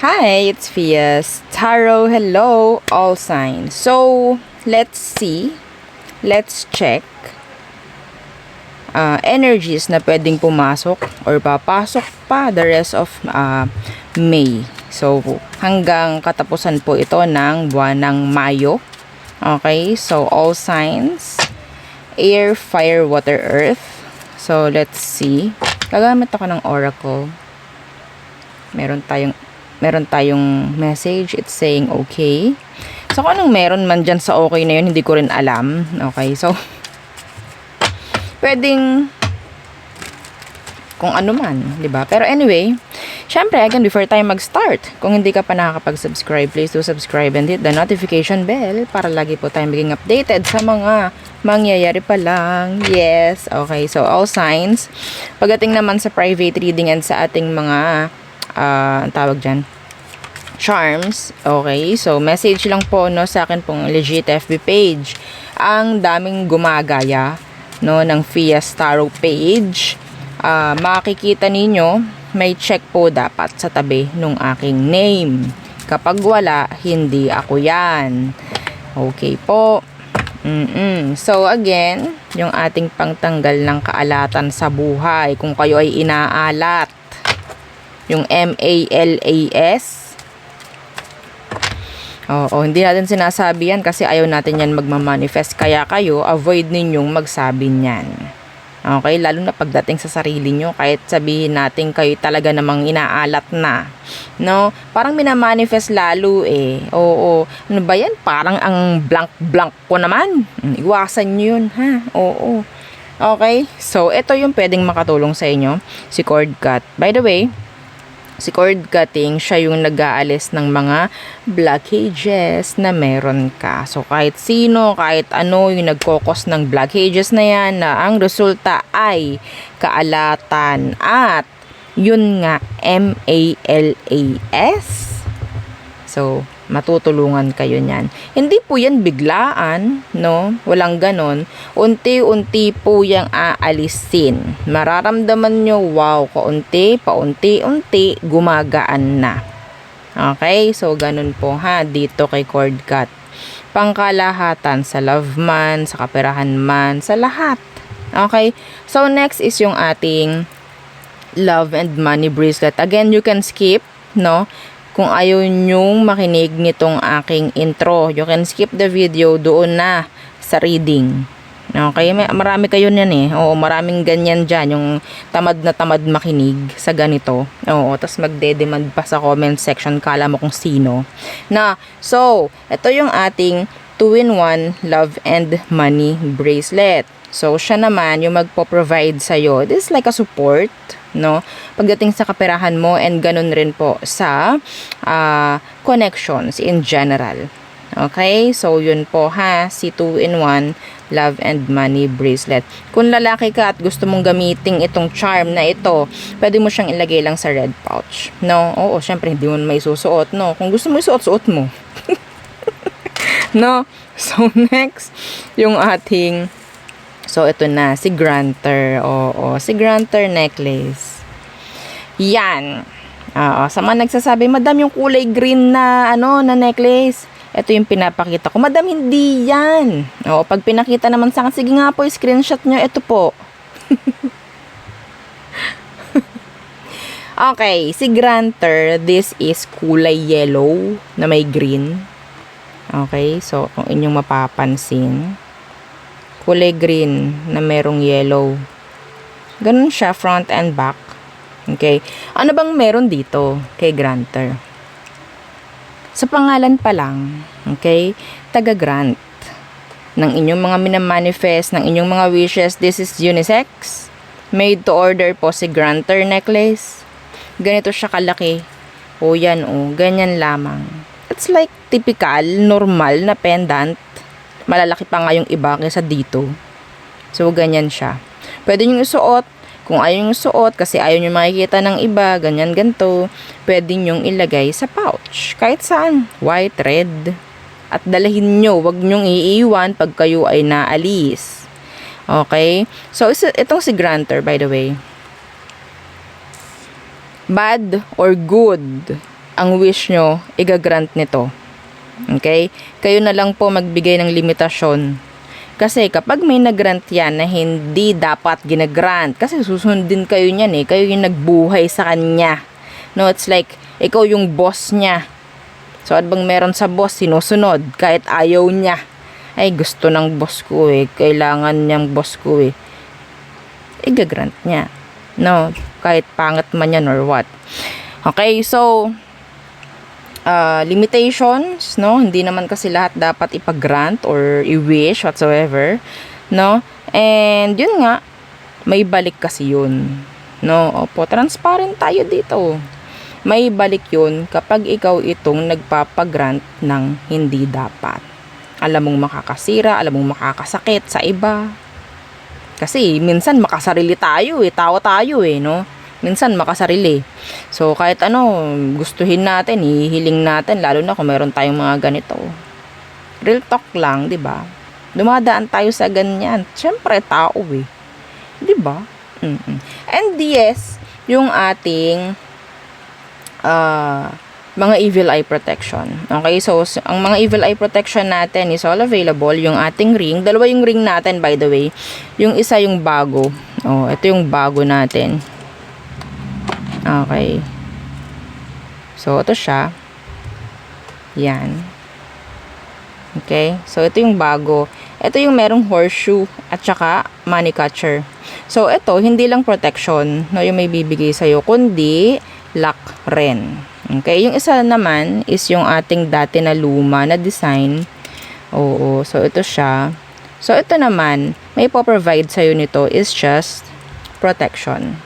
Hi, it's Fias Tarot. Hello, all signs. So, let's see. Let's check energies na pwedeng pumasok or papasok pa the rest of May. So, hanggang katapusan po ito ng buwan ng Mayo. Okay, so all signs. Air, fire, water, earth. So, let's see. Gagamit ako ng oracle. Meron tayong message. It's saying okay. So, kung anong meron man dyan sa okay na yun, hindi ko rin alam. Okay, so, pwedeng kung ano man, diba? Pero anyway, syempre, again, before tayo mag-start, kung hindi ka pa nakakapag-subscribe, please do subscribe and hit the notification bell para lagi po tayo maging updated sa mga mangyayari pa lang. Yes, okay. So, all signs. Pagdating naman sa private reading and sa ating mga ang tawag dyan, charms. Okay, so message lang po no sa akin pong legit FB page. Ang daming gumagaya no ng Fias Tarot page. Makikita ninyo may check po dapat sa tabi nung aking name. Kapag wala, hindi ako yan. Okay po. So again, yung ating pangtanggal ng kaalatan sa buhay. Kung kayo ay inaalat, yung MALAS. Oo, hindi natin sinasabi yan kasi ayaw natin yan magmamanifest. Kaya kayo, avoid ninyong magsabi niyan. Okay, lalo na pagdating sa sarili nyo, kahit sabihin natin kayo talaga namang inaalat na. No? Parang minamanifest lalo eh. Oo, ano ba yan? Parang ang blank-blank ko naman. Iwasan nyo yun, ha? Oo. Okay, so ito yung pwedeng makatulong sa inyo, si cord cut. By the way, si cord cutting, siya yung nag-aalis ng mga blockages na meron ka. So, kahit sino, kahit ano yung nagkokos ng blockages na yan, na ang resulta ay kaalatan at yun nga, MALAS. So, matutulungan kayo niyan. Hindi po yan biglaan, no? Walang ganon. Unti-unti po yang aalisin. Mararamdaman nyo, wow, paunti-unti, gumagaan na. Okay? So, ganon po ha, dito kay cord cut. Pangkalahatan sa love man, sa kaperahan man, sa lahat. Okay? So, next is yung ating love and money bracelet. Again, you can skip, no? Kung ayaw nyong makinig nitong aking intro, you can skip the video doon na sa reading. Okay? Marami kayo niyan eh. Oo, maraming ganyan dyan. Yung tamad na tamad makinig sa ganito. Oo, tapos magde-demand pa sa comment section. Kala mo kung sino. So, ito yung ating 2-in-1 love and money bracelet. So, siya naman yung magpo-provide sa'yo. This is like a support, no? Pagdating sa kaperahan mo and ganun rin po sa connections in general. Okay? So, yun po ha, si 2-in-1 love and money bracelet. Kung lalaki ka at gusto mong gamitin itong charm na ito, pwede mo siyang ilagay lang sa red pouch. No? Oo, syempre, hindi mo may susuot, no? Kung gusto mo isuot-suot mo. No? So, next, yung ating so, ito na, si Granter. Oo, si Granter necklace. Yan. Sa mga nagsasabi, madam, yung kulay green na, na necklace. Ito yung pinapakita ko. Madam, hindi yan. Oo, pag pinakita naman sa akin, sige nga po, screenshot nyo. Ito po. Okay, si Granter, this is kulay yellow na may green. Okay, so, kung inyong mapapansin, kulay green na merong yellow. Ganun siya, front and back. Okay. Ano bang meron dito kay Granter? Sa pangalan pa lang, okay, taga-grant ng inyong mga minamanifest, ng inyong mga wishes. This is unisex. Made to order po si Granter necklace. Ganito siya kalaki. O yan o, ganyan lamang. It's like typical, normal na pendant. Malalaki pa nga yung iba kaysa dito. So, ganyan siya. Pwede nyo isuot. Kung ayaw nyo isuot, kasi ayaw nyo makikita ng iba, ganyan, ganito, pwede nyo ilagay sa pouch. Kahit saan. White, red. At dalahin nyo. Huwag nyo iiwan pag kayo ay naalis. Okay? So, itong si Granter, by the way. Bad or good? ang wish nyo, igagrant nito. Okay? Kayo na lang po magbigay ng limitasyon. Kasi kapag may nagrant yan na hindi dapat ginagrant, kasi susundin kayo niyan eh, kayo yung nagbuhay sa kanya. No, it's like, ikaw yung boss niya. So, at bang meron sa boss, sinusunod, kahit ayaw niya. Ay, gusto ng boss ko eh, kailangan niyang boss ko eh. Igagrant niya. No, kahit pangat man yan or what. Okay, so, limitations, no? Hindi naman kasi lahat dapat ipag-grant or i-wish whatsoever, no? And yun nga, may balik kasi yun, no? Opo, transparent tayo dito. May balik yun kapag ikaw itong nagpapag-grant ng hindi dapat. Alam mong makakasira, alam mong makakasakit sa iba. Kasi minsan makasarili tayo eh, tao tayo eh, no? Minsan makasarili. So, kahit ano, gustuhin natin, hihiling natin, lalo na kung meron tayong mga ganito. Real talk lang, di ba? Dumadaan tayo sa ganyan. Siyempre, tao eh. Di ba? And yes, yung ating mga evil eye protection. Okay, so, ang mga evil eye protection natin is all available. Yung ating ring, dalawa yung ring natin by the way. Yung isa yung bago. Oh, ito yung bago natin. Okay. So, ito siya. Yan. Okay. So, ito yung bago. Ito yung merong horseshoe at saka money catcher. So, ito, hindi lang protection, no, yung may bibigay sa'yo, kundi luck rin. Okay. Yung isa naman is yung ating dati na luma na design. Oo. So, ito siya. So, ito naman, may po-provide sa'yo nito is just protection.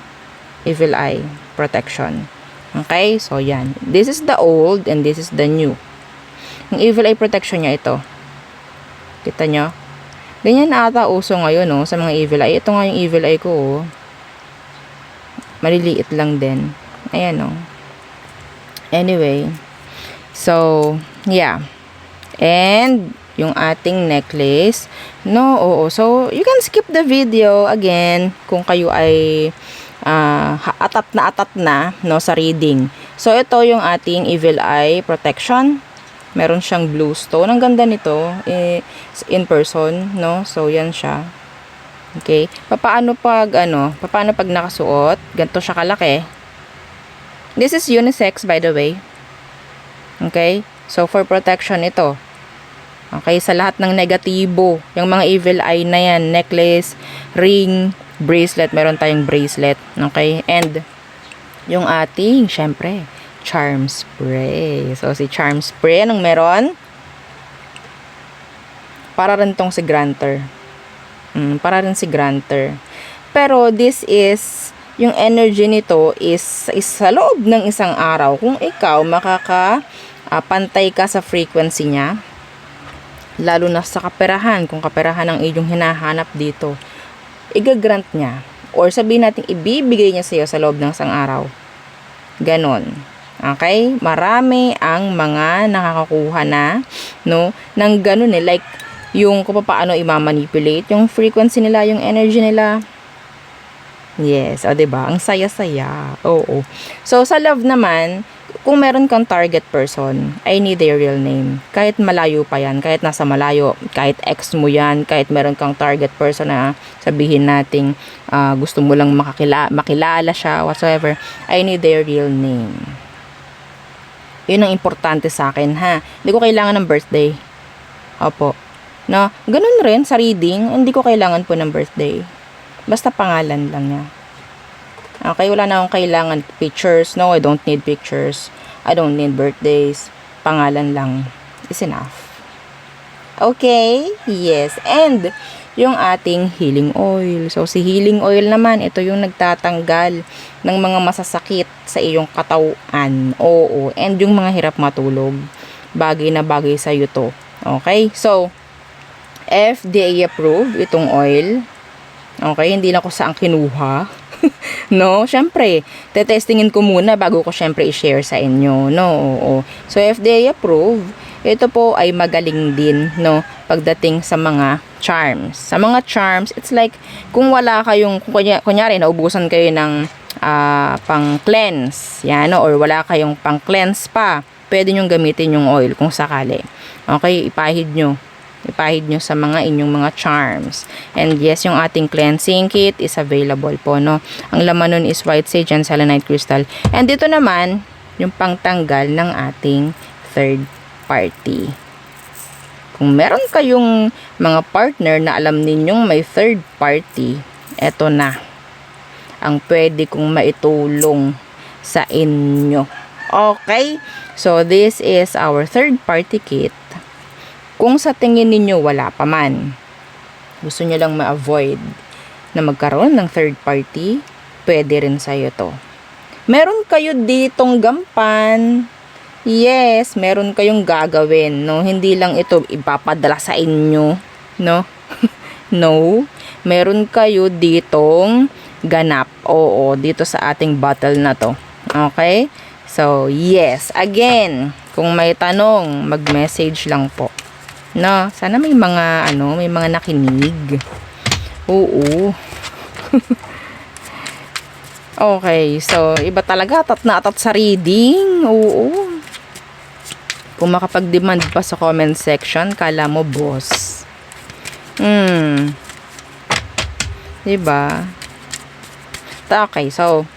Evil eye protection. Okay? So, yan. This is the old and this is the new. Yung evil eye protection niya ito. Kita nyo? Ganyan ata uso ngayon, no? Sa mga evil eye. Ito nga yung evil eye ko, oh. Maliliit lang din. Ayan, oh. Anyway. So, yeah. And, yung ating necklace. No, oo. So, you can skip the video again kung kayo ay atat na no, sa reading. So, ito yung ating evil eye protection. Meron siyang blue stone. Ang ganda nito in person, no? So, yan siya. Okay. Paano pag nakasuot? Ganito siya kalaki. This is unisex, by the way. Okay? So, for protection ito. Okay? Sa lahat ng negatibo, yung mga evil eye na yan, necklace, ring, bracelet, meron tayong bracelet. Okay? And, yung ating, syempre, charm spray. So, si charm spray, anong meron? Para rin tong si granter. Para rin si granter. Pero, this is, yung energy nito is sa loob ng isang araw. Kung ikaw, pantay ka sa frequency niya, lalo na sa kaperahan, kung kaperahan ang iyong hinahanap dito, igagrant niya. Or sabihin natin, ibibigay niya sa iyo sa loob ng isang araw. Ganon. Okay? Marami ang mga nakakakuha na, no, ng ganon eh. Like, yung kung paano i-manipulate, yung frequency nila, yung energy nila. Yes, o diba? Ang saya-saya. Oo. So, sa love naman, kung meron kang target person, I need their real name. Kahit malayo pa yan, kahit nasa malayo, kahit ex mo yan, kahit meron kang target person na sabihin nating gusto mo lang makilala siya, whatsoever, I need their real name. Yun ang importante sa akin, ha? Hindi ko kailangan ng birthday. Opo. No? Ganun rin sa reading, hindi ko kailangan po ng birthday. Basta pangalan lang niya. Okay, wala na akong kailangan pictures. No, I don't need pictures. I don't need birthdays. Pangalan lang is enough. Okay? Yes. And, yung ating healing oil. So, si healing oil naman, ito yung nagtatanggal ng mga masasakit sa iyong katawan. Oo. And yung mga hirap matulog. Bagay na bagay sa'yo to. Okay? So, FDA approved itong oil. Okay, hindi na ko saan kinuha. No, syempre, tetestingin ko muna bago ko syempre i-share sa inyo. No, oo. So, FDA approved. Ito po ay magaling din, no, pagdating sa mga charms. Sa mga charms, it's like, kung wala kayong, kunyari, naubusan kayo ng pang cleanse, yan, no? Or wala kayong pang cleanse pa, pwede nyong gamitin yung oil kung sakali. Okay, ipahid nyo sa mga inyong mga charms. And yes, yung ating cleansing kit is available po, no? Ang laman nun is white sage and selenite crystal. And dito naman yung pangtanggal ng ating third party. Kung meron kayong mga partner na alam ninyong may third party, eto na ang pwede kong maitulong sa inyo. Okay? So, this is our third party kit. Kung sa tingin ninyo wala pa man, gusto nyo lang ma-avoid na magkaroon ng third party, pwede rin sa'yo to. Meron kayo ditong gampan. Yes, meron kayong gagawin, no? Hindi lang ito ipapadala sa inyo, no? No. Meron kayo ditong ganap. Oo, dito sa ating bottle na to. Okay? So, yes. Again, kung may tanong, mag-message lang po. No? Sana may mga, may mga nakinig. Oo. Okay, so, iba talaga. Atat na atat sa reading. Oo. Kung makapag-demand pa sa comment section, kala mo boss. Diba? Okay, so,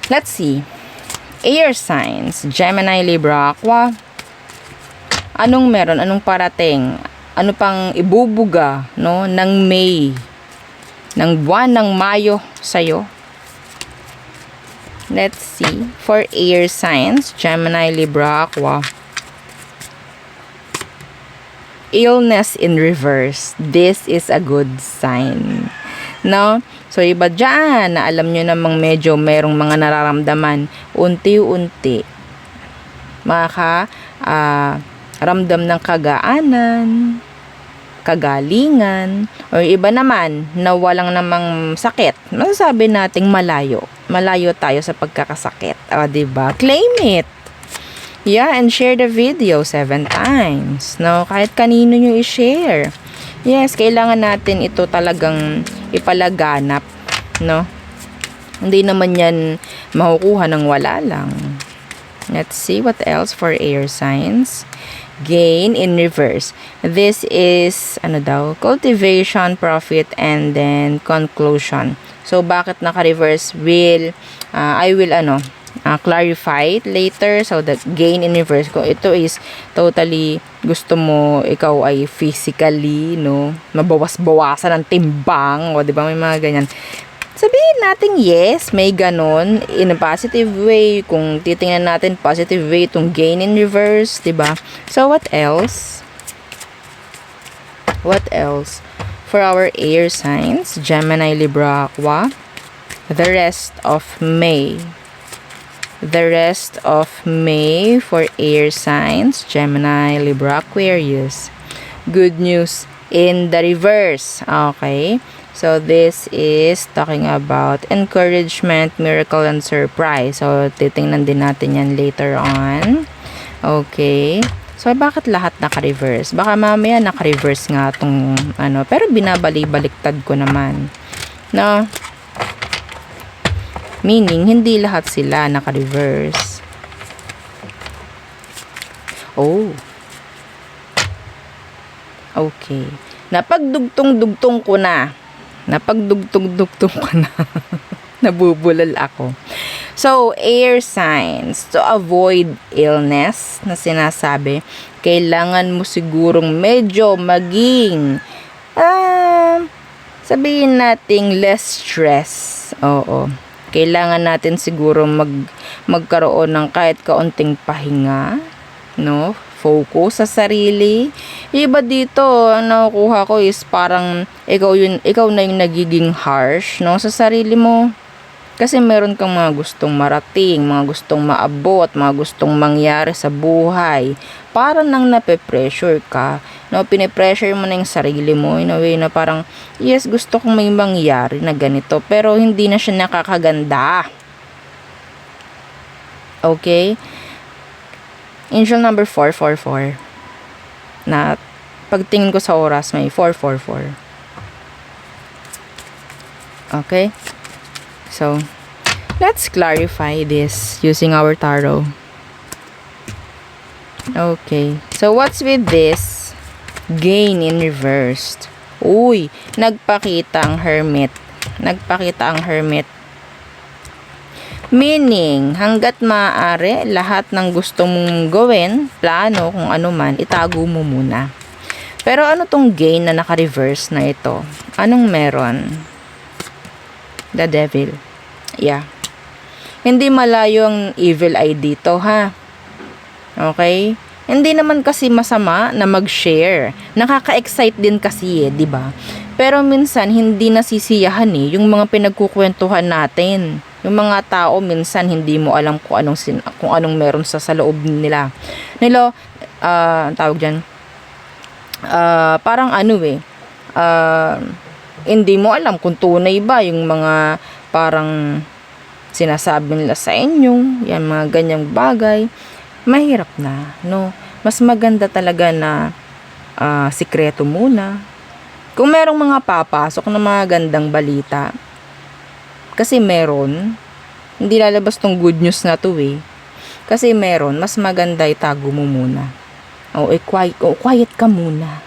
let's see. Air signs, Gemini, Libra, Aqua. Anong meron? Anong parating? Ano pang ibubuga, no? Ng May. Ng buwan ng Mayo sa'yo. Let's see. For air signs, Gemini, Libra, Aqua. Illness in reverse. This is a good sign. No? So, iba dyan na alam nyo namang medyo merong mga nararamdaman. Unti-unti. Ramdam ng kagaanan, kagalingan, or iba naman na walang namang sakit. Masasabi nating malayo. Malayo tayo sa pagkakasakit. O, diba? Claim it. Yeah, and share the video 7 times. No? Kahit kanino nyo i-share. Yes, kailangan natin ito talagang ipalaganap, no? Hindi naman yan makukuha ng wala lang. Let's see what else for air signs. Gain in reverse. This is, cultivation, profit, and then conclusion. So, bakit naka-reverse? I will clarify it later. So, the gain in reverse ko, ito is totally gusto mo, ikaw ay physically, no, mabawas-bawasan ng timbang, o, diba, may mga ganyan. Sabihin natin, yes, may ganon, in a positive way. Kung titingnan natin, positive way, itong gain in reverse, diba? So, what else? What else? For our air signs, Gemini, Libra, Aqua, the rest of May. The rest of May for air signs, Gemini, Libra, Aquarius. Good news in the reverse. Okay. So, this is talking about encouragement, miracle, and surprise. So, titingnan din natin yan later on. Okay. So, bakit lahat naka-reverse? Baka mamaya naka-reverse nga itong pero binabalik-baliktad ko naman. No? Meaning, hindi lahat sila naka-reverse. Oh. Okay. Napagdugtong-dugtong ko na. Nabubulol ako. So, air signs. To avoid illness na sinasabi, kailangan mo sigurong medyo maging sabihin nating less stress. Oo. Kailangan natin siguro magkaroon ng kahit kaunting pahinga, no? Focus sa sarili. Iba dito, ang nakukuha ko is parang ikaw na yung nagiging harsh, no, sa sarili mo. Kasi meron kang mga gustong marating, mga gustong maabot, mga gustong mangyari sa buhay. Parang nang nape-pressure ka, no, pinipressure mo na yung sarili mo in a way na parang, yes, gusto kong may mangyari na ganito, pero hindi na siya nakakaganda. Okay? Angel number 444. Na pagtingin ko sa oras, may 444. Okay? So, Let's clarify this using our tarot. Okay. So, what's with this? Gain in reversed. Uy, nagpakita ang Hermit. Nagpakita ang Hermit. Meaning, hanggat maaari, lahat ng gusto mong gawin, plano, kung ano man, itago mo muna. Pero ano tong gain na naka-reverse na ito? Anong meron? The Devil. Yeah. Hindi malayo ang evil eye dito, ha? Okay? Hindi naman kasi masama na mag-share. Nakaka-excite din kasi di ba? Pero minsan hindi nasisiyahan yung mga pinagkukwentuhan natin. Yung mga tao minsan hindi mo alam kung anong meron sa loob nila. Ang tawag diyan. Parang hindi mo alam kung tunay ba yung mga parang sinasabi nila sa inyo, yan mga ganyang bagay. Mahirap na, no? Mas maganda talaga na sikreto muna. Kung merong mga papasok na mga gandang balita, kasi meron, hindi lalabas tong good news na to Kasi meron, mas maganda itago mo muna. Quiet ka muna.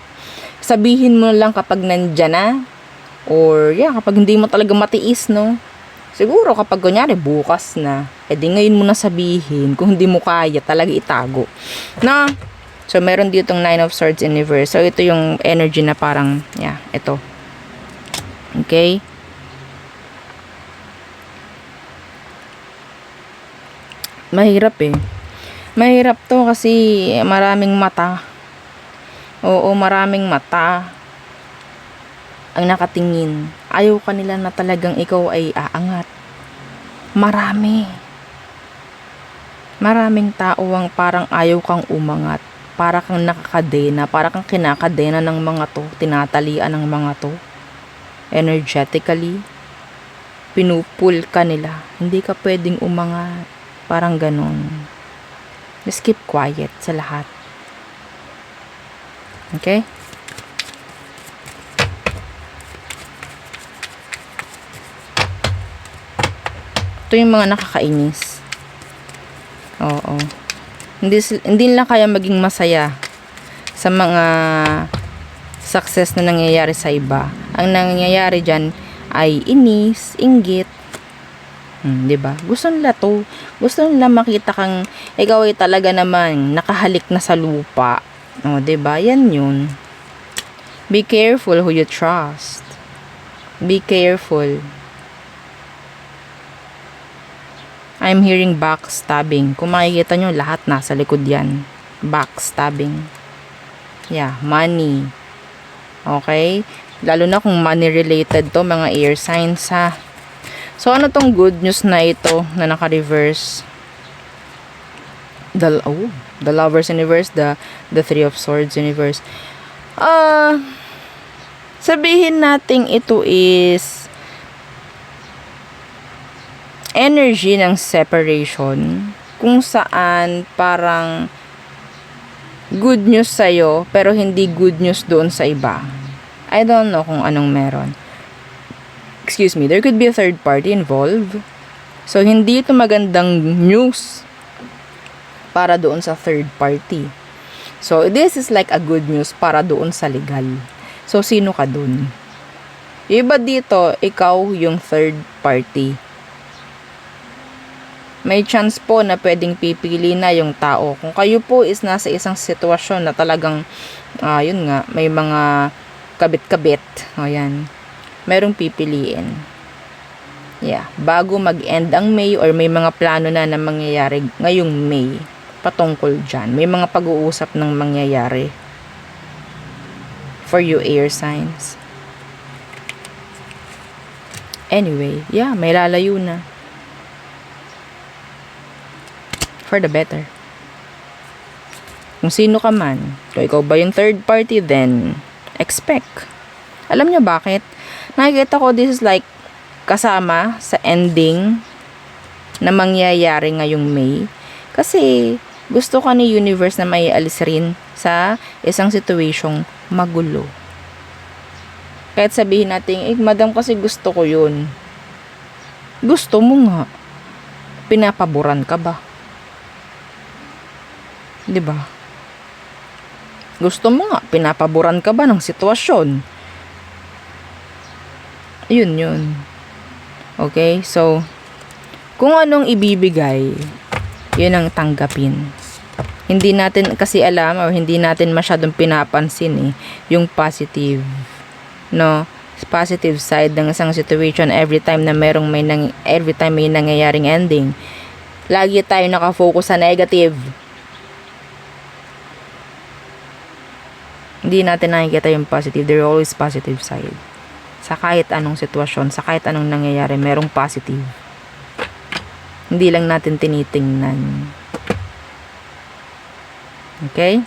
Sabihin mo lang kapag nandyan na, or kapag hindi mo talaga matiis, no? Siguro kapag kunyari bukas na, edi ngayon mo na sabihin. Kung hindi mo kaya, talaga itago. Na, so meron dito yung 9 of Swords in reverse. So ito yung energy na parang, ito. Okay? Mahirap Mahirap to kasi maraming mata. Oo, maraming mata ang nakatingin. Ayaw kanila na talagang ikaw ay aangat. Maraming tao ang parang ayaw kang umangat. Para kang nakakadena, para kang kinakadena ng mga to, tinatalian ng mga to. Energetically, pinupul ka nila. Hindi ka pwedeng umangat. Parang ganun. Just keep quiet sa lahat. Okay? Ito yung mga nakakainis. Oo. Hindi lang kaya maging masaya sa mga success na nangyayari sa iba. Ang nangyayari dyan ay inis, inggit. Diba? Gusto nila to. Gusto nila makita kang ikaw ay talaga naman nakahalik na sa lupa. Diba? Yan yun. Be careful who you trust. Be careful. I'm hearing backstabbing. Kung makikita nyo, lahat nasa likod yan. Backstabbing. Money. Okay? Lalo na kung money related to, mga air signs ha. So, ano tong good news na ito na naka-reverse? The Lovers in reverse, the Three of Swords in reverse. Sabihin natin ito is energy ng separation, kung saan parang good news sa'yo pero hindi good news doon sa iba. I don't know kung anong meron. Excuse me, there could be a third party involved. So hindi ito magandang news para doon sa third party. So this is like a good news para doon sa legal. So sino ka doon? Iba dito, ikaw yung third party. May chance po na pwedeng pipili na yung tao. Kung kayo po is nasa isang sitwasyon na talagang, yun nga, may mga kabit-kabit. Ayan. Merong pipiliin. Bago mag-end ang May or may mga plano na mangyayari ngayong May patungkol dyan. May mga pag-uusap ng mangyayari for you air signs. Anyway, may lalayo na. For the better. Kung sino ka man, kung ikaw ba yung third party, then expect. Alam nyo bakit? Nakikita ko this is like kasama sa ending na mangyayari ngayong May. Kasi gusto ka ni universe na may alis rin sa isang situasyong magulo. Kahit sabihin natin, madam kasi gusto ko yun. Gusto mo nga. Pinapaboran ka ba? 'Di ba? Gusto mo nga, pinapaboran ka ba ng sitwasyon? Yun. Okay? So, kung anong ibibigay, yun ang tanggapin. Hindi natin kasi alam or hindi natin masyadong pinapansin yung positive, no? Positive side ng isang situation every time may nangyayaring ending. Lagi tayo nakafocus sa negative. Hindi natin nakikita yung positive. There always positive side. Sa kahit anong sitwasyon, sa kahit anong nangyayari, merong positive. Hindi lang natin tinitingnan. Okay?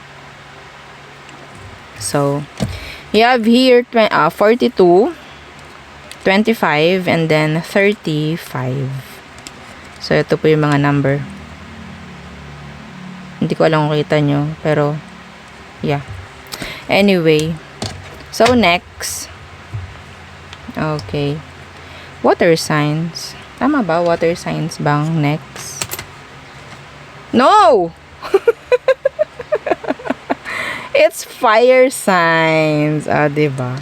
So, you have here 42, 25, and then 35. So, ito po yung mga number. Hindi ko alam kung kita nyo, pero, yeah. Anyway, so next, okay, water signs. Tama ba? Water signs bang next? No! It's fire signs. Diba?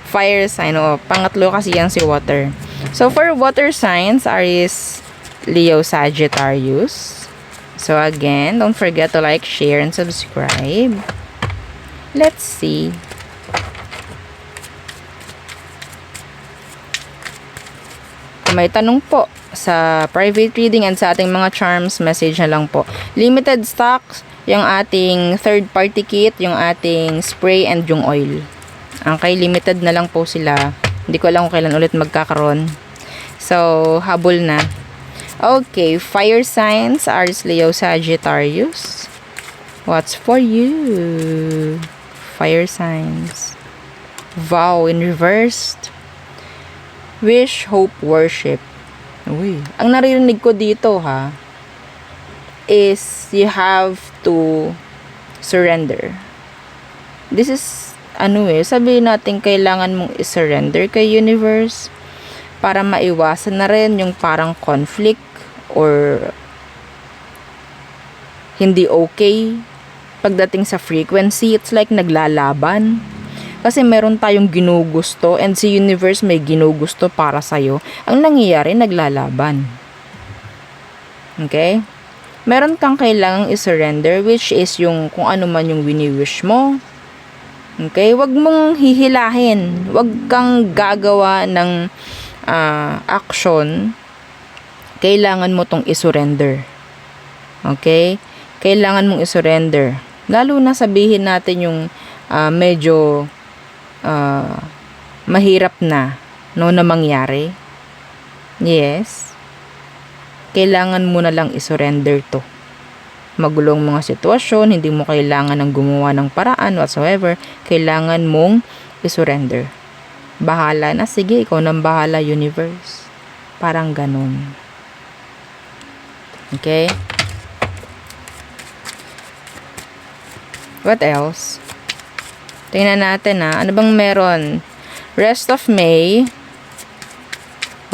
Fire sign. Pangatlo kasi yan si water. So, for water signs, Aries, Leo, Sagittarius. So, again, don't forget to like, share, and subscribe. Let's see. Kung may tanong po sa private reading and sa ating mga charms, message na lang po. Limited stocks, yung ating third party kit, yung ating spray, and yung oil. Okay, limited na lang po sila. Hindi ko alam kung kailan ulit magkakaroon. So, habol na. Okay, fire signs, Aries, Leo, Sagittarius. What's for you? Fire signs. Vow in reversed. Wish, hope, worship. Uy, ang naririnig ko dito is you have to surrender. This is sabihin natin kailangan mong i-surrender kay universe para maiwasan na rin yung parang conflict or hindi okay pagdating sa frequency. It's like naglalaban kasi meron tayong ginugusto and si universe may ginugusto para sa'yo. Ang nangyayari, naglalaban. Okay? Meron kang kailangang i-surrender, which is yung kung ano man yung wini-wish mo. Okay? Wag mong hihilahin. Wag kang gagawa ng action. Kailangan mo tong i-surrender. Okay? Kailangan mong i-surrender. Lalo na sabihin natin yung medyo mahirap na na mangyari. Yes. Kailangan mo na lang i-surrender to. Magulong mga sitwasyon, hindi mo kailangan ng gumawa ng paraan whatsoever. Kailangan mong i-surrender. Bahala na, sige, ikaw nang bahala, universe. Parang ganun. Okay? What else? Tingnan natin ano bang meron? Rest of May.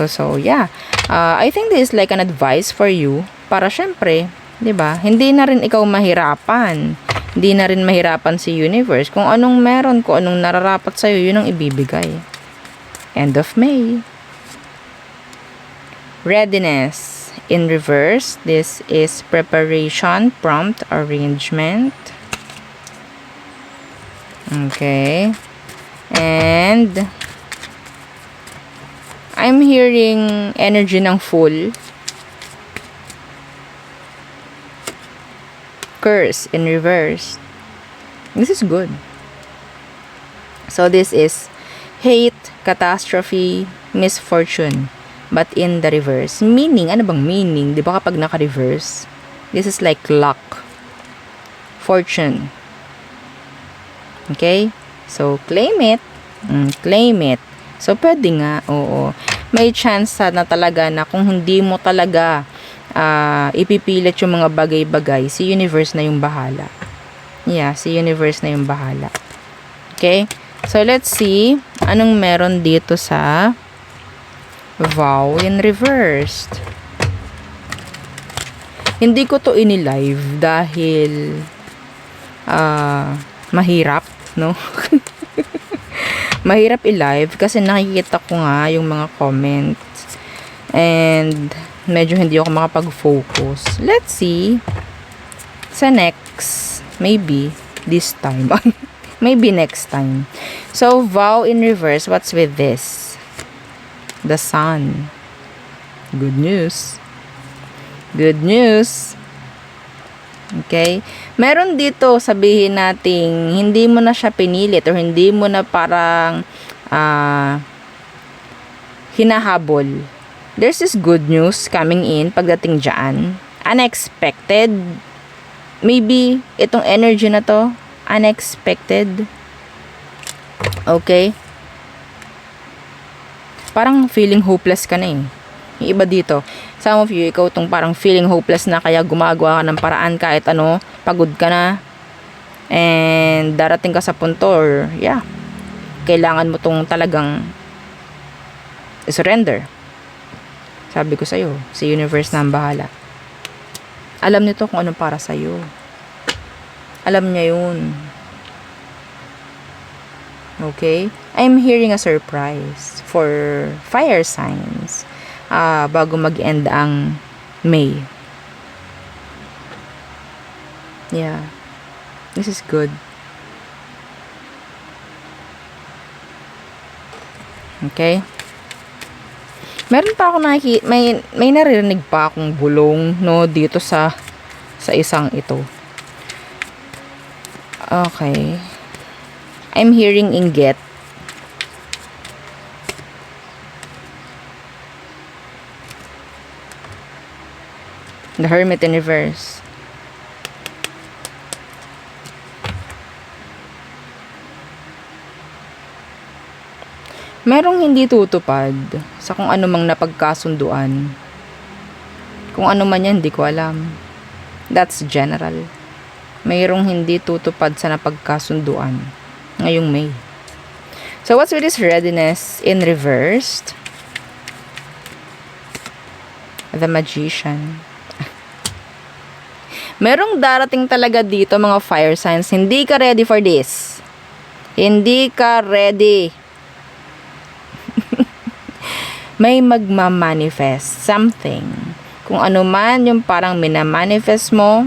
So, yeah. I think this is like an advice for you. Para syempre, 'di ba? Hindi na rin ikaw mahirapan. Hindi na rin mahirapan si universe. Kung anong meron, kung anong nararapat sa'yo, yun ang ibibigay. End of May. Readiness. In reverse, this is preparation, prompt, arrangement. Okay. And I'm hearing energy ng Fool. Curse in reverse. This is good. So this is hate, catastrophe, misfortune, but in the reverse. Meaning, ano bang meaning? Di ba kapag naka-reverse? This is like luck. Fortune. Okay? So, claim it. Claim it. So, pwede nga. Oo. May chance na talaga na kung hindi mo talaga ipipilit yung mga bagay-bagay, si universe na yung bahala. Yeah, si universe na yung bahala. Okay? So, let's see anong meron dito sa vow in reversed. Hindi ko to ini-live dahil mahirap, no? Mahirap i-live kasi nakikita ko nga yung mga comments and medyo hindi ako makapag-focus. Let's see. Sa next, maybe this time. Maybe next time. So, vow in reverse. What's with this? The sun. Good news. Good news. Okay? Meron dito, sabihin nating, hindi mo na siya pinilit or hindi mo na parang hinahabol. There's this good news coming in pagdating dyan. Unexpected. Maybe, itong energy na to, unexpected. Okay? Parang feeling hopeless ka na eh. Yung iba dito, some of you, ikaw tong parang feeling hopeless na kaya gumagawa ka ng paraan kahit ano, pagod ka na, and darating ka sa punto or, yeah, kailangan mo tong talagang surrender. Sabi ko sa'yo, si universe na ang bahala. Alam nito kung anong para sa'yo. Alam niya yun. Okay? I'm hearing a surprise for fire signs. Bago mag-end ang May. Yeah. This is good. Okay? Meron pa ako may naririnig pa akong bulong, no, dito sa isang ito. Okay. I'm hearing inggit. The Hermit in reverse. Merong hindi tutupad sa kung ano mang napagkasunduan. Kung ano man yan, hindi ko alam. That's general. Mayroong hindi tutupad sa napagkasunduan ngayong May. So, what's with this readiness in reversed? The Magician. Merong darating talaga dito mga fire signs. Hindi ka ready for this. Hindi ka ready. May magmamanifest something. Kung ano man yung parang minamanifest mo,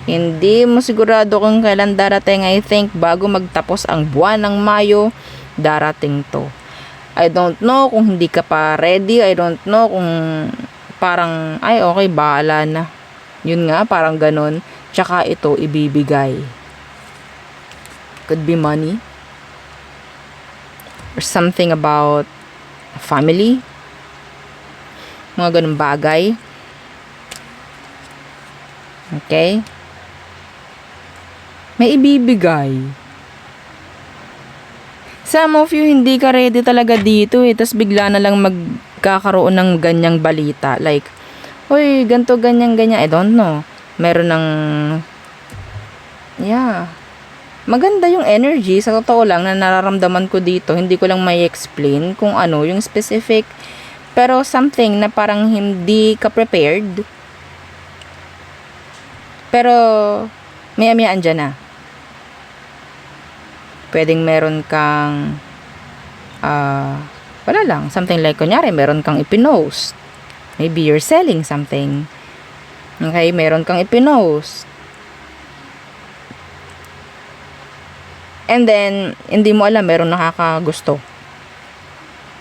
hindi mo sigurado kung kailan darating. I think bago magtapos ang buwan ng Mayo, darating to. I don't know kung hindi ka pa ready. I don't know kung parang, ay okay, bahala na. Yun nga, parang ganun. Tsaka ito, ibibigay. Could be money. Or something about family. Mga ganun bagay. Okay? May ibibigay. Some of you, hindi ka ready talaga dito eh. Tapos bigla na lang magkakaroon ng ganyang balita. Like, uy, ganto, ganyan. I don't know. Meron ng, yeah. Maganda yung energy. Sa totoo lang, na nararamdaman ko dito. Hindi ko lang may explain kung ano, yung specific. Pero something na parang hindi ka prepared. Pero, maya-maya andyan na. Pwedeng meron kang, wala lang. Something like, kunyari, meron kang ipinost. Maybe you're selling something. Okay, meron kang ipinost. And then, hindi mo alam, meron nakakagusto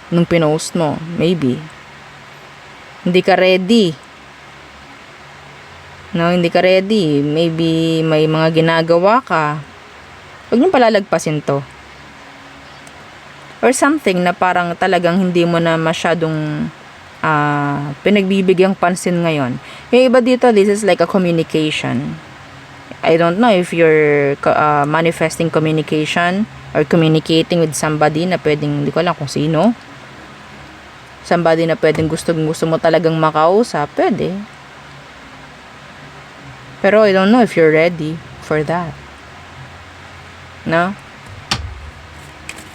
nung pinost mo. Maybe. Hindi ka ready. No, hindi ka ready. Maybe may mga ginagawa ka. Huwag niyong palalagpasin to. Or something na parang talagang hindi mo na masyadong pinagbibigyang pansin ngayon. Yung iba dito, this is like a communication. I don't know if you're manifesting communication or communicating with somebody na pwedeng, hindi ko alam kung sino. Somebody na pwedeng gusto mo talagang makausap, pwede. Pero I don't know if you're ready for that. No?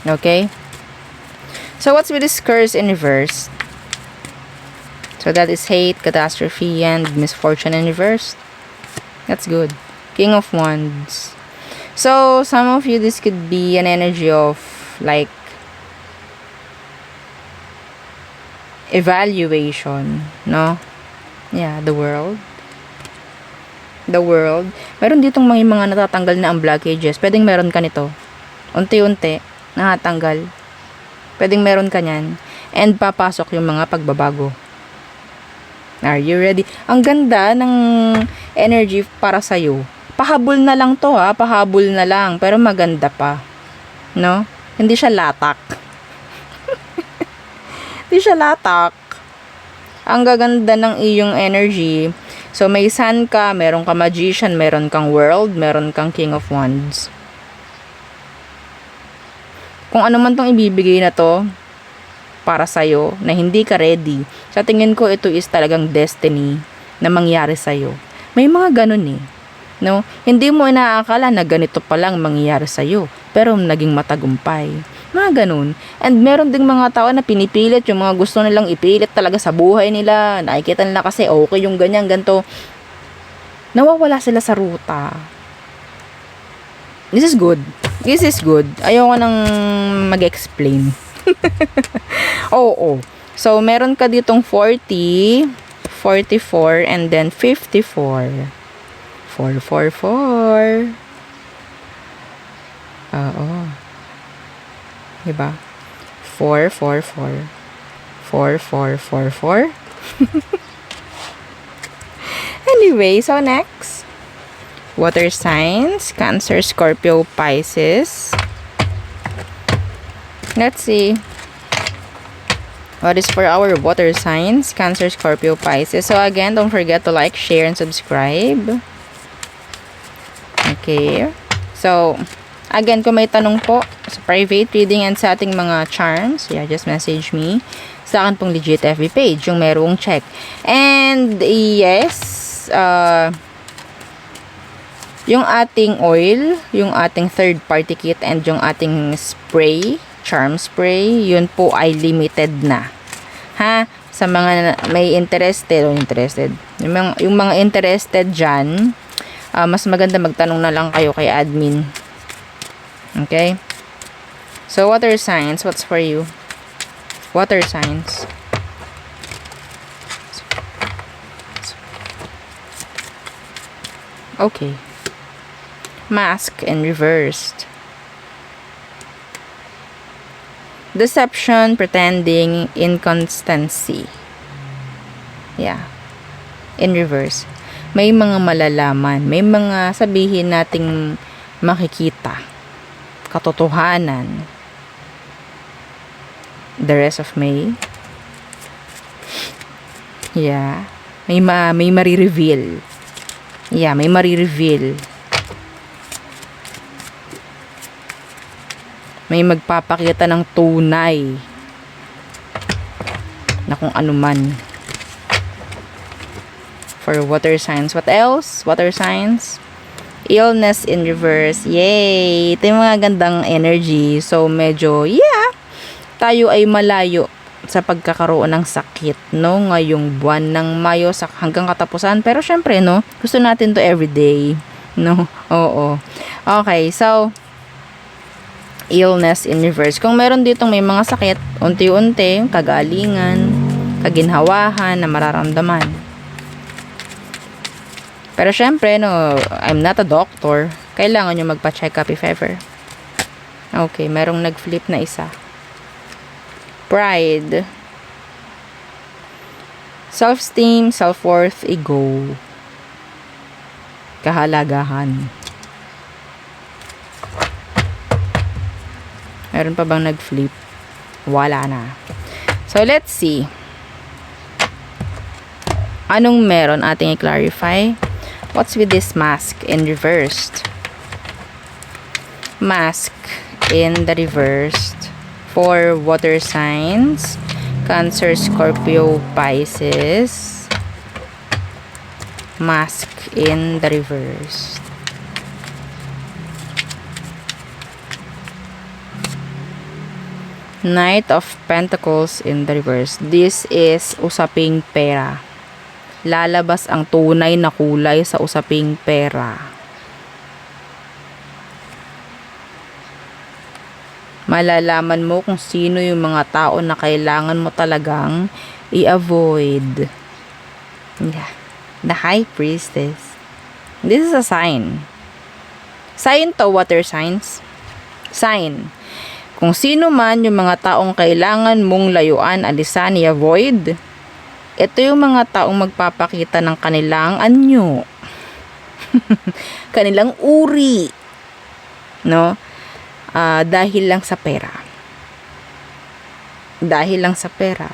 Okay? So what's with this curse in reverse? So that is hate, catastrophe, and misfortune in reverse. That's good. King of Wands. So some of you, this could be an energy of like evaluation, no? Yeah, the world. The world. Meron ditong mga natatanggal na ang blockages. Pwedeng meron ka nito. Unti-unti, nakatanggal. Pwedeng meron ka niyan. And papasok yung mga pagbabago. Are you ready? Ang ganda ng energy para sa'yo. Pahabol na lang to ha. Pahabol na lang. Pero maganda pa. No? Hindi siya latak. Hindi siya latak. Ang gaganda ng iyong energy. So, may sun ka, meron ka magician, meron kang world, meron kang king of wands. Kung ano man tong ibibigay na to, para sa'yo, na hindi ka ready, sa tingin ko, ito is talagang destiny na mangyari sa'yo. May mga ganun eh. No? Hindi mo inaakala na ganito palang mangyayari sa'yo, pero naging matagumpay. Mga ganun. And meron ding mga tao na pinipilit yung mga gusto nilang ipilit talaga sa buhay nila. Nakikita nila kasi okay yung ganyan, ganito. Nawawala sila sa ruta. This is good. This is good. Ayoko nang mag-explain. Oo. So, meron ka ditong 40, 44, and then 54. 444. Oo. Diba? 444. 4444. Anyway, so next. Water signs. Cancer, Scorpio, Pisces. Let's see. What is for our water signs? Cancer, Scorpio, Pisces. So again, don't forget to like, share, and subscribe. Okay. So, again, kung may tanong po sa private reading and sa ating mga charms, yeah, just message me sa akin pong legit FB page, yung merong check. And, yes, yung ating oil, yung ating third party kit, and yung ating spray, charm spray, yun po ay limited na. Ha? Sa mga may interested, yung mga interested dyan, mas maganda magtanong na lang kayo kay admin. Okay? So, water signs, what's for you? Water signs. Okay. Mask and reversed. Deception, pretending, inconstancy. Yeah. In reverse. May mga malalaman. May mga sabihin nating makikita. Katotohanan. The rest of May. Yeah. May marireveal. Yeah, may marireveal. May magpapakita ng tunay na kung ano man. For water signs. What else? Water signs. Illness in reverse. Yay! Ito yung mga gandang energy. So, medyo, yeah, tayo ay malayo sa pagkakaroon ng sakit, no? Ngayong buwan ng Mayo hanggang katapusan. Pero, syempre, no? Gusto natin to everyday. No? Oo. Okay, so, illness in reverse. Kung meron ditong may mga sakit, unti-unti, kagalingan, kaginhawahan na mararamdaman. Pero syempre, no, I'm not a doctor. Kailangan nyo magpa-check up if ever. Okay, merong nag-flip na isa. Pride. Self-esteem, self-worth, ego. Kahalagahan. Meron pa bang nag-flip? Wala na. So, let's see. Anong meron ating i-clarify? What's with this mask in reversed? Mask in the reversed for water signs. Cancer, Scorpio, Pisces. Mask in the reversed. Knight of Pentacles in the reverse. This is usaping pera. Lalabas ang tunay na kulay sa usaping pera. Malalaman mo kung sino yung mga tao na kailangan mo talagang i-avoid. Yeah. The High Priestess. This is a sign. Sign to, water signs. Sign. Kung sino man yung mga taong kailangan mong layuan, alisan, i-avoid, ito yung mga taong magpapakita ng kanilang anyo. Kanilang uri. No? Dahil lang sa pera. Dahil lang sa pera.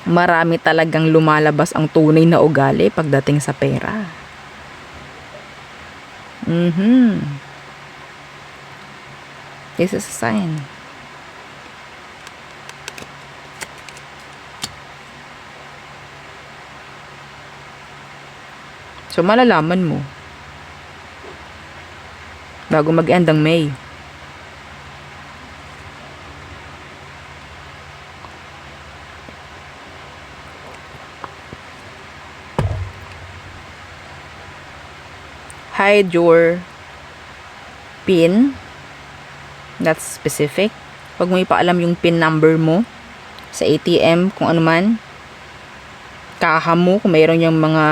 Marami talagang lumalabas ang tunay na ugali pagdating sa pera. This is a sign. So, malalaman mo bago mag-end ang May. Hide your PIN. That's specific. Huwag mo ipaalam yung PIN number mo sa ATM, kung ano man. Kaha mo, kung mayroon yung mga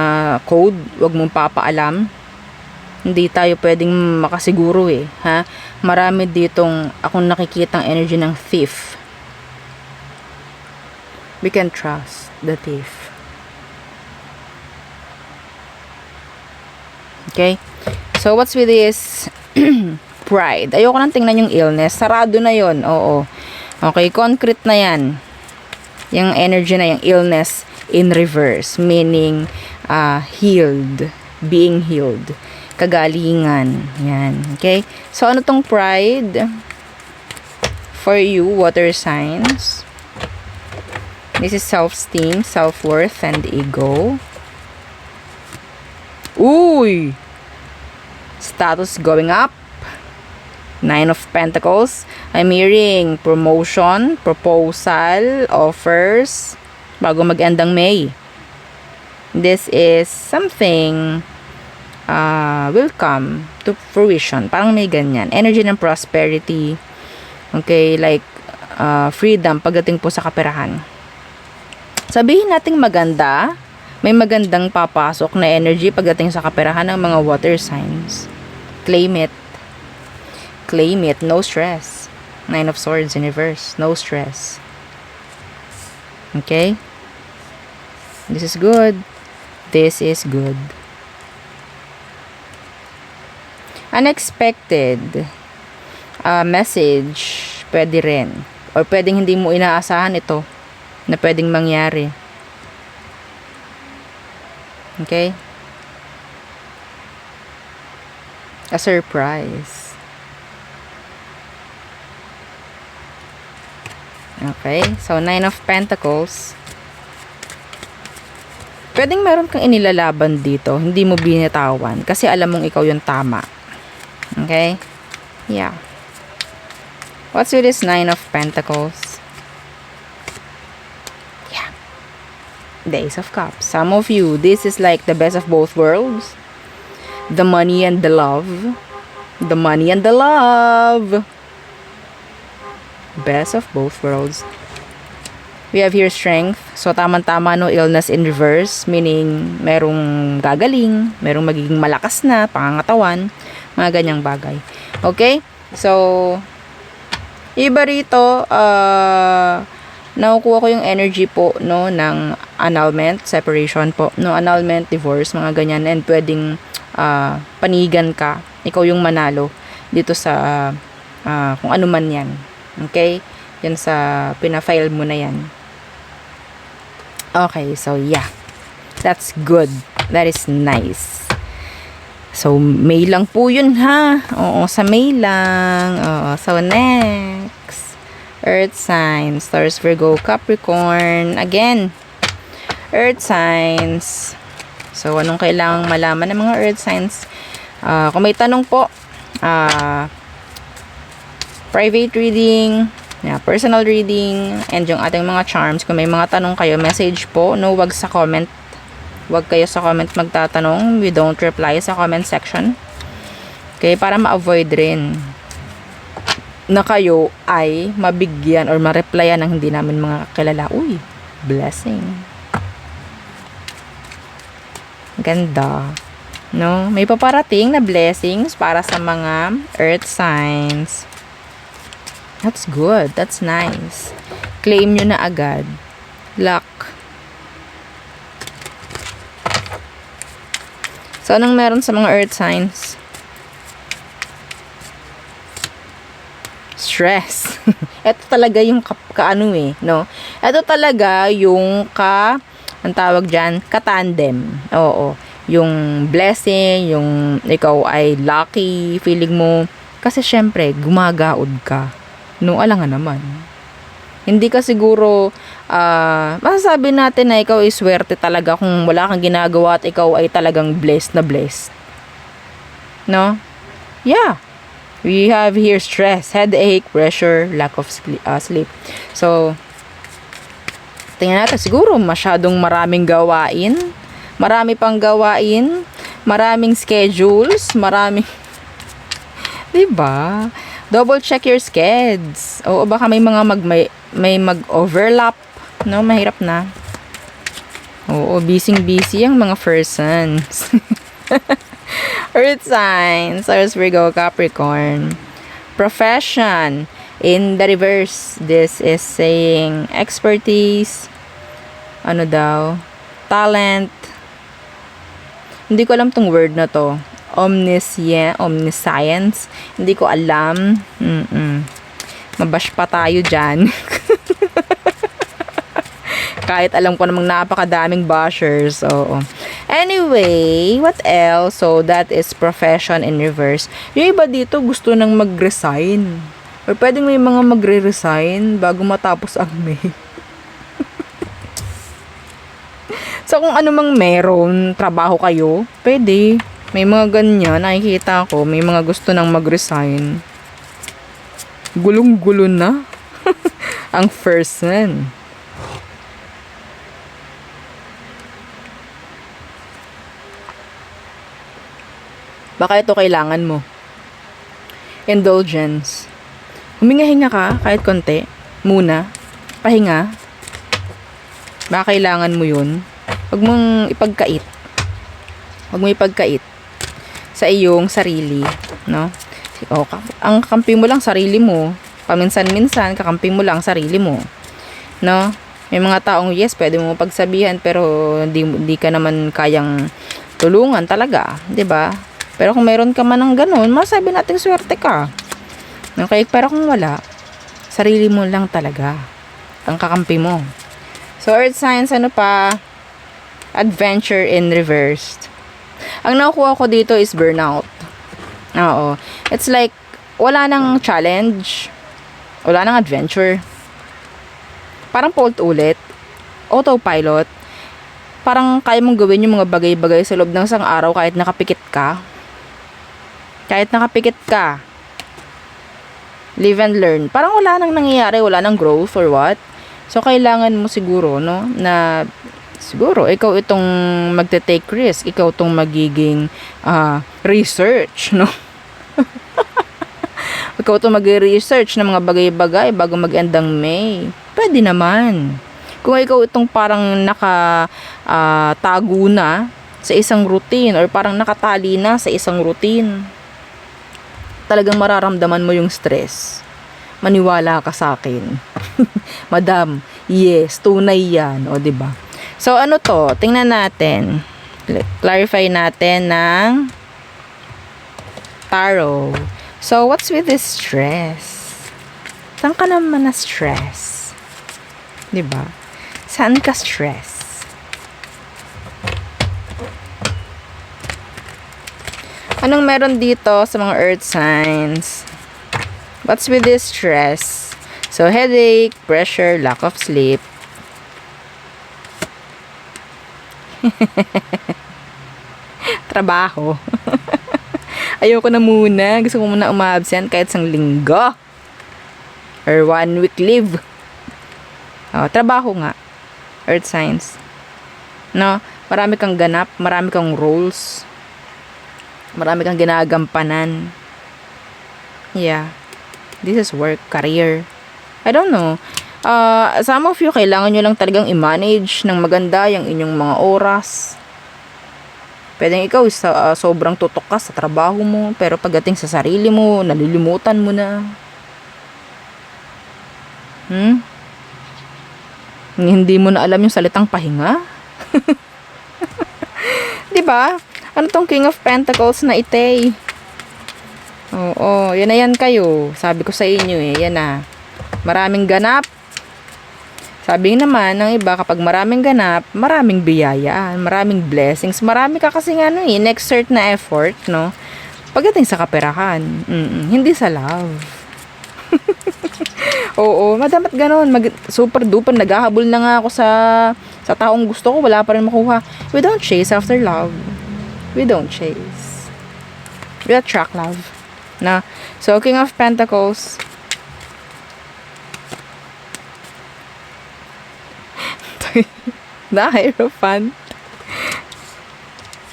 code, huwag mong papaalam. Hindi tayo pwedeng makasiguro ha? Marami ditong akong nakikitang energy ng thief. We can trust the thief. Okay? So, what's with this pride? Ayoko nang tingnan yung illness. Sarado na yon. Oo. Okay, concrete na yan. Yung energy na yung illness in reverse. Meaning, healed. Being healed. Kagalingan. Yan. Okay? So, ano tong pride? For you, water signs. This is self-esteem, self-worth, and ego. Uy! Status going up. 9 of Pentacles. I'm hearing promotion, proposal, offers, bago mag-end ang May. This is something will come to fruition. Parang may ganyan. Energy ng prosperity. Okay, like freedom pagdating po sa kaperahan. Sabihin nating maganda, may magandang papasok na energy pagdating sa kaperahan ng mga water signs. Claim it. Claim it. No stress. 9 of Swords in reverse. No stress. Okay? This is good. This is good. Unexpected message. Pwede rin. Or pwedeng hindi mo inaasahan ito na pwedeng mangyari. Okay? A surprise. Okay? So, 9 of Pentacles. Pwedeng meron kang inilalaban dito. Hindi mo binitawan. Kasi alam mong ikaw yung tama. Okay? Yeah. What's with this 9 of Pentacles? Yeah. The Ace of Cups. Some of you, this is like the best of both worlds. The money and the love. The money and the love. Best of both worlds. We have here strength. So, tama-tama, no, illness in reverse. Meaning, merong gagaling, merong magiging malakas na, pangangatawan, mga ganyang bagay. Okay? So, iba rito, nakukuha ko yung energy po, no, ng annulment, separation po, no, annulment, divorce, mga ganyan, and pwedeng panigan ka, ikaw yung manalo dito sa kung ano man yan. Okay? Yan sa pinafile mo na yan. Okay, so yeah. That's good. That is nice. So, May lang po yun, ha? Oo, sa May lang. Oo, so next. Earth signs. Taurus, Virgo, Capricorn. Again, Earth signs. So, anong kailangang malaman ng mga Earth signs? Kung may tanong po, private reading, Yeah, personal reading and yung ating mga charms. Kung may mga tanong kayo, message po. No, wag sa comment. Wag kayo sa comment magtatanong. We don't reply sa comment section. Okay, para ma-avoid rin na kayo ay mabigyan or ma-replyan ng hindi namin mga kakilala. Uy, blessing. Ganda. No, may paparating na blessings para sa mga earth signs. That's good. That's nice. Claim nyo na agad. Luck. So, anong meron sa mga earth signs? Stress. Ito talaga yung kaano no? Ito talaga yung ang tawag dyan, katandem. Oo. Yung blessing, yung ikaw ay lucky, feeling mo. Kasi syempre, gumagaod ka. No, alangan naman. Hindi ka siguro, masasabi natin na ikaw ay swerte talaga kung wala kang ginagawa at ikaw ay talagang blessed na blessed. No? Yeah. We have here stress, headache, pressure, lack of sleep. So, tingnan natin, siguro masyadong maraming gawain. Marami pang gawain. Maraming schedules. Maraming, diba? Double check your skeds. O baka may mga may mag-overlap, no? Mahirap na. Oo, busy ang mga persons. Earth signs, Taurus, Virgo, Capricorn. Profession. In the reverse, this is saying expertise. Ano daw? Talent. Hindi ko alam tong word na to. Omniscience. Hindi ko alam. Mabash pa tayo dyan. Kahit alam ko namang napakadaming bashers. Oo. Anyway, what else? So, that is profession in reverse. Yung iba dito gusto nang mag-resign. Or pwedeng may mga magre-resign bago matapos ang May. So, kung ano mang meron, trabaho kayo, pwede. May mga ganyan, nakikita ko, may mga gusto nang mag-resign. Gulong-gulo na ang person. Baka ito kailangan mo. Indulgence. Huminga-hinga ka kahit konti. Muna. Pahinga. Baka kailangan mo yun. Huwag mong ipagkait. Huwag mo ipagkait sa iyong sarili, no? O, ang kakampi mo lang sarili mo. Paminsan-minsan, kakampi mo lang sarili mo, no? May mga taong, yes, pwede mo pagsabihan, pero hindi ka naman kayang tulungan talaga, 'di ba? Pero kung meron ka man ng ganun, masabi natin swerte ka. Okay, pero kung wala, sarili mo lang talaga ang kakampi mo. So, earth signs, ano pa? Adventure in reversed. Ang nakukuha ko dito is burnout. Oo. It's like, wala nang challenge. Wala nang adventure. Parang paulit-ulit. Autopilot. Parang kaya mong gawin yung mga bagay-bagay sa loob ng isang araw kahit nakapikit ka. Kahit nakapikit ka. Live and learn. Parang wala nang nangyayari. Wala nang growth or what. So, kailangan mo siguro, no, na siguro, ikaw itong magte-take risk. Ikaw itong magiging research, no? Ikaw itong mag-research ng mga bagay-bagay bago mag-end ang May. Pwede naman. Kung ikaw itong parang tago na sa isang routine or parang nakatali na sa isang routine, talagang mararamdaman mo yung stress. Maniwala ka sa akin. Madam, yes, tunay yan. O, diba? So, ano to? Tingnan natin. Clarify natin ng tarot. So, what's with this stress? Saan ka naman na stress? Diba? Saan ka stress? Anong meron dito sa mga earth signs? What's with this stress? So, headache, pressure, lack of sleep. Trabaho. Ayoko na muna. Gusto ko muna umabsent kahit isang linggo. or 1 week leave. Trabaho nga. Earth signs. No? Marami kang ganap, marami kang roles, marami kang ginagampanan. Yeah. This is work, career. I don't know. Some of you, kailangan nyo lang talagang i-manage ng maganda yung inyong mga oras. Pwedeng ikaw sobrang tutok ka sa trabaho mo, pero pagdating sa sarili mo, nalilimutan mo na. Hindi mo na alam yung salitang pahinga. Diba? Ano tong King of Pentacles na ite? Oo, yan na yan kayo. Sabi ko sa inyo yan na. Maraming ganap. Sabi naman ng iba, kapag maraming ganap, maraming biyaya, maraming blessings, marami ka kasing in-exert na effort, no? Pagdating sa kaperahan, hindi sa love. Oo, madamat ganon. Super duper, naghahabol na nga ako sa taong gusto ko, wala pa rin makuha. We don't chase after love. We don't chase. We attract love. Na, so, King of Pentacles. The Hierophant.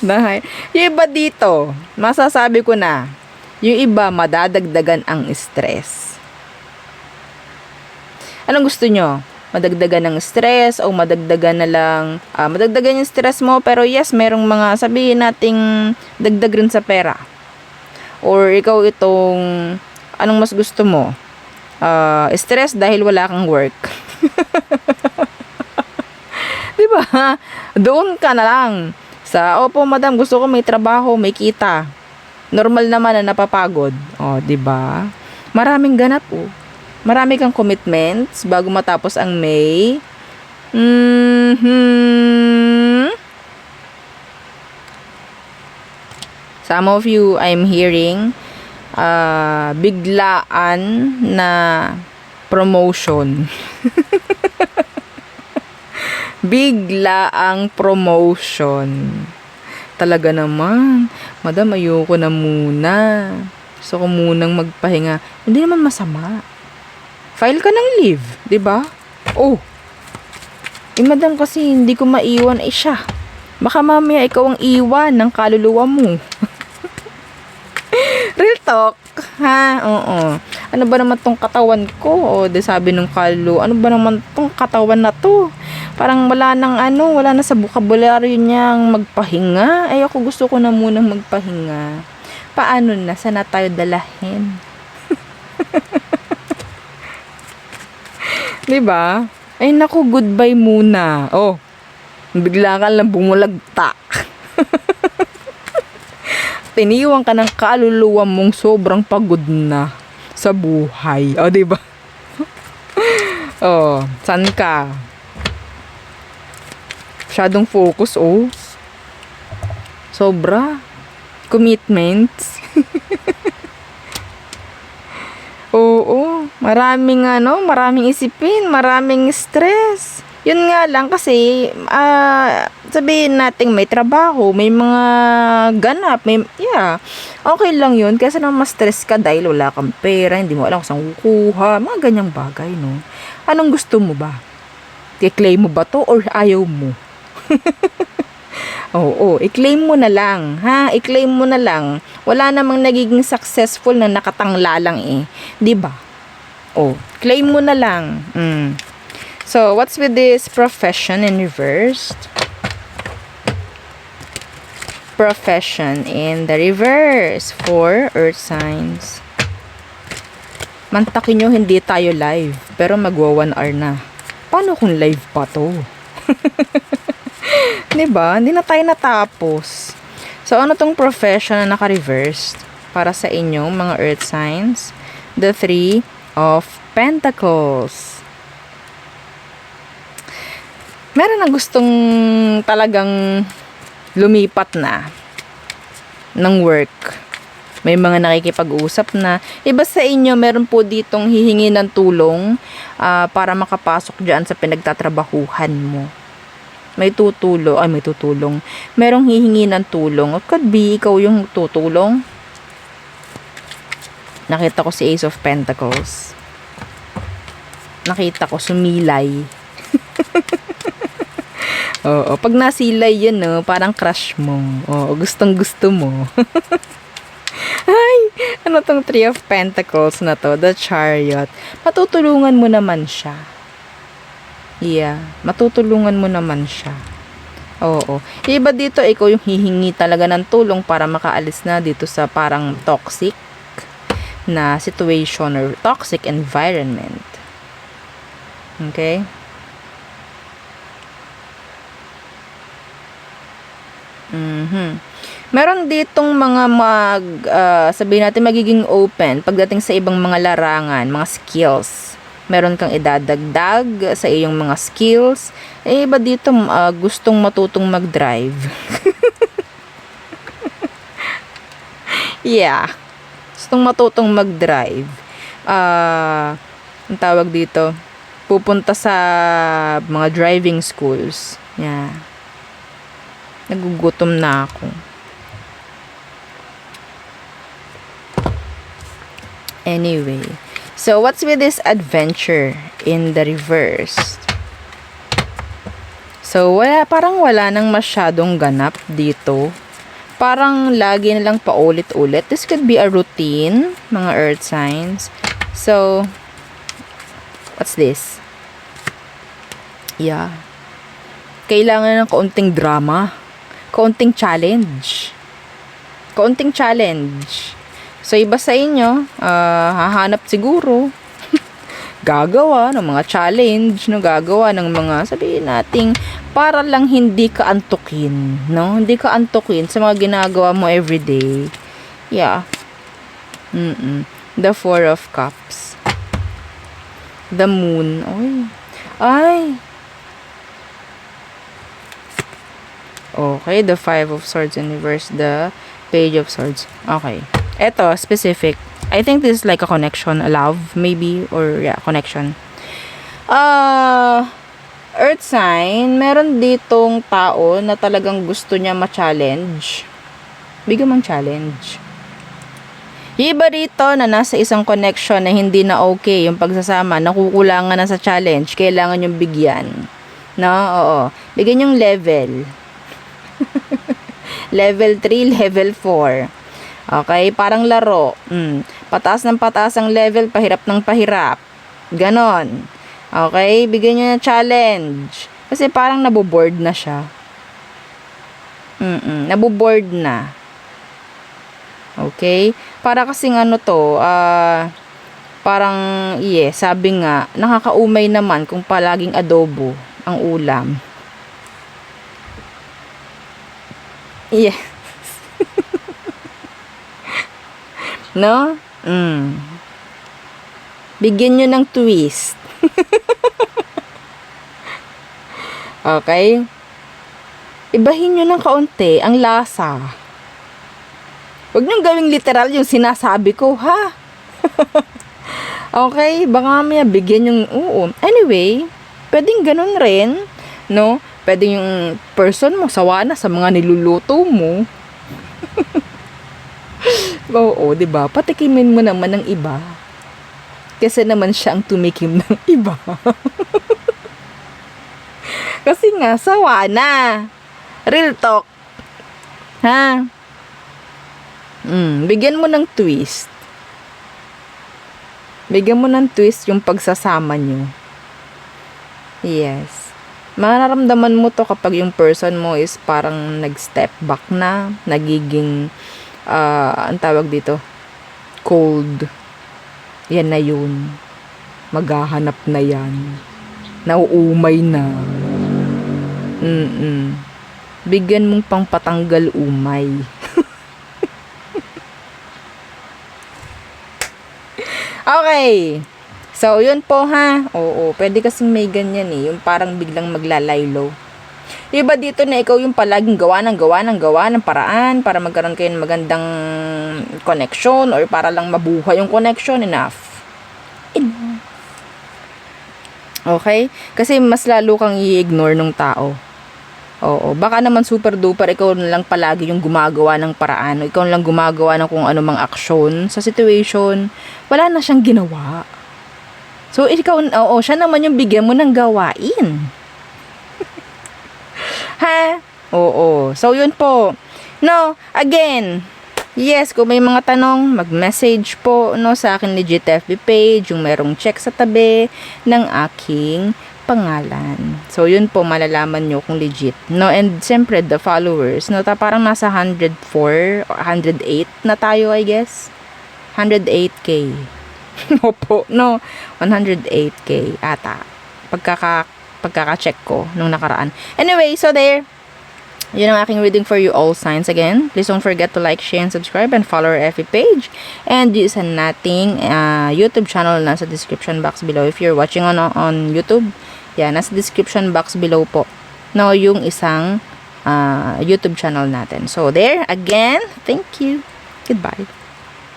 Yung iba dito, masasabi ko na, yung iba madadagdagan ang stress. Anong gusto nyo? Madagdagan ng stress o madagdagan na lang, madagdagan yung stress mo, pero yes, merong mga sabihin nating dagdag rin sa pera. Or ikaw itong, anong mas gusto mo? Stress dahil wala kang work. Diba? Doon ka na lang sa, opo madam, gusto ko may trabaho, may kita. Normal naman na napapagod. Diba? Maraming ganap Marami kang commitments bago matapos ang May. Some of you, I'm hearing biglaan na promotion. Biglaang promotion. Talaga naman. Madam, ayoko na muna. Gusto ko munang magpahinga. Hindi naman masama. File ka ng leave, 'di ba? Madam, kasi hindi ko maiwan siya. Baka mamaya ikaw ang iwan ng kaluluwa mo. Real talk, ha? Oo. Ano ba naman tong katawan ko? Sabi nung kaluluwa, ano ba naman tong katawan na to? Parang wala na sa vocabulary niyang magpahinga. Ako gusto ko na munang magpahinga. Paano na? Saan na tayo dalahin? Diba? Ay naku, goodbye muna. Bigla ka lang bumulagtak. Tiniwan ka ng kaluluwa mong sobrang pagod na sa buhay. Diba? San ka? Masyadong focus, Sobra. Commitments. Maraming isipin, maraming stress. Yun nga lang kasi, sabihin natin may trabaho, may mga ganap, okay lang yun. Kasi naman ma-stress ka dahil wala kang pera, hindi mo alam kung saan kukuha, mga ganyang bagay, no? Anong gusto mo ba? I-claim mo ba to or ayaw mo? I-claim mo na lang, ha? I-claim mo na lang. Wala namang nagiging successful na nakatangla lang 'di ba? Claim mo na lang. So, what's with this profession in reverse? Profession in the reverse for earth signs. Mantakin nyo, hindi tayo live, pero magwa 1 hour na. Paano kung live pa to? Diba? Hindi na tayo natapos. So, ano tong profession na naka-reversed para sa inyong mga earth signs? The 3 of Pentacles. Meron na gustong talagang lumipat na ng work. May mga nakikipag-usap na. Iba sa inyo, meron po ditong hihingi ng tulong para makapasok dyan sa pinagtatrabahuhan mo. May tutulong. Merong hihingi ng tulong. It could be ikaw yung tutulong. Nakita ko si Ace of Pentacles. nakita ko, sumilay. Oo, pag nasilay yun, no, parang crush mo. Oo, gustong gusto mo. Ay, ano tong Three of Pentacles na to? The Chariot. Matutulungan mo naman siya. Yeah, matutulungan mo naman siya. Oo. Iba dito, ikaw yung hihingi talaga ng tulong para makaalis na dito sa parang toxic na situation or toxic environment. Okay? Meron ditong mga sabihin natin magiging open pagdating sa ibang mga larangan, mga skills. Meron kang idadagdag sa iyong mga skills. Iba dito gustong matutong mag-drive. Yeah. Gustong matutong mag-drive. Ang tawag dito, pupunta sa mga driving schools. Yeah. Nagugutom na ako. Anyway, so what's with this adventure in the reverse? So parang wala nang masyadong ganap dito. Parang lagi na lang paulit-ulit. This could be a routine, mga earth signs. So what's this? Yeah. Kailangan ng kaunting drama. Kaunting challenge. Kaunting challenge. So, iba sa inyo, hahanap siguro, gagawa ng mga challenge, no? Gagawa ng mga, sabihin nating, para lang hindi ka antukin, no? Hindi ka antukin sa mga ginagawa mo everyday. Yeah. The Four of Cups. The Moon. Ay. Okay, the Five of Swords in reverse, the Page of Swords. Okay. Eto, specific. I think this is like a connection, a love, maybe, or yeah, connection. Earth sign, meron ditong tao na talagang gusto niya ma-challenge. Bigyan mong challenge. Iba rito na nasa isang connection na hindi na okay yung pagsasama, nakukulangan na sa challenge, kailangan yung bigyan. No? Oo. Bigyan yung level. Level 3, level 4. Okay, parang laro. Pataas ng pataas ang level, pahirap ng pahirap. Ganon. Okay, bigyan niyo ng challenge. Kasi parang naboboard na siya. Naboboard na. Okay? Para kasing ano to, parang, sabi nga, nakakaumay naman kung palaging adobo ang ulam. Yeah. No? Bigyan nyo ng twist. Okay? Ibahin nyo ng kaunti ang lasa. Huwag nyo gawing literal yung sinasabi ko, ha? Okay? Baka mamaya bigyan yung, Anyway, pwedeng ganun rin, no? Pwedeng yung person mo sawa na sa mga niluluto mo. Oo, 'di ba? Patikimin mo naman ng iba. Kasi naman siya ang tumikim ng iba. Kasi nga sawa na. Real talk. Ha? Bigyan mo ng twist. Bigyan mo ng twist yung pagsasama nyo. Yes. Mararamdaman mo to kapag yung person mo is parang nag-step back na, nagiging ang tawag dito, cold. Yan na yun. Maghahanap na yan. Nauumay na. Bigyan mong pang patanggal umay. Okay. So, yun po ha. Oo, pwede kasing may ganyan eh. Yung parang biglang maglalaylo. Iba dito na ikaw yung palaging gawa ng paraan para magkaroon kayo ng magandang connection or para lang mabuhay yung connection. Enough. Okay? Kasi mas lalo kang i-ignore ng tao. Oo. Baka naman super duper ikaw na lang palagi yung gumagawa ng paraan. Ikaw na lang gumagawa ng kung ano mang aksyon sa situation. Wala na siyang ginawa. So, ikaw, oo, siya naman yung bigyan mo ng gawain. Ha? Oo. So, yun po. No, again, yes, kung may mga tanong, mag-message po no, sa akin legit FB page, yung merong check sa tabi ng aking pangalan. So, yun po, malalaman nyo kung legit. No, and siyempre, the followers, no, parang nasa 104, 108 na tayo, I guess. 108K. Opo, no, 108K ata. Pagkaka-check ko nung nakaraan. Anyway, so there. Yun ang aking reading for you all signs again. Please don't forget to like, share, and subscribe and follow our FB page. And yung isa nating YouTube channel nasa description box below. If you're watching on YouTube, yeah, nasa description box below po. No, yung isang YouTube channel natin. So there, again, thank you. Goodbye.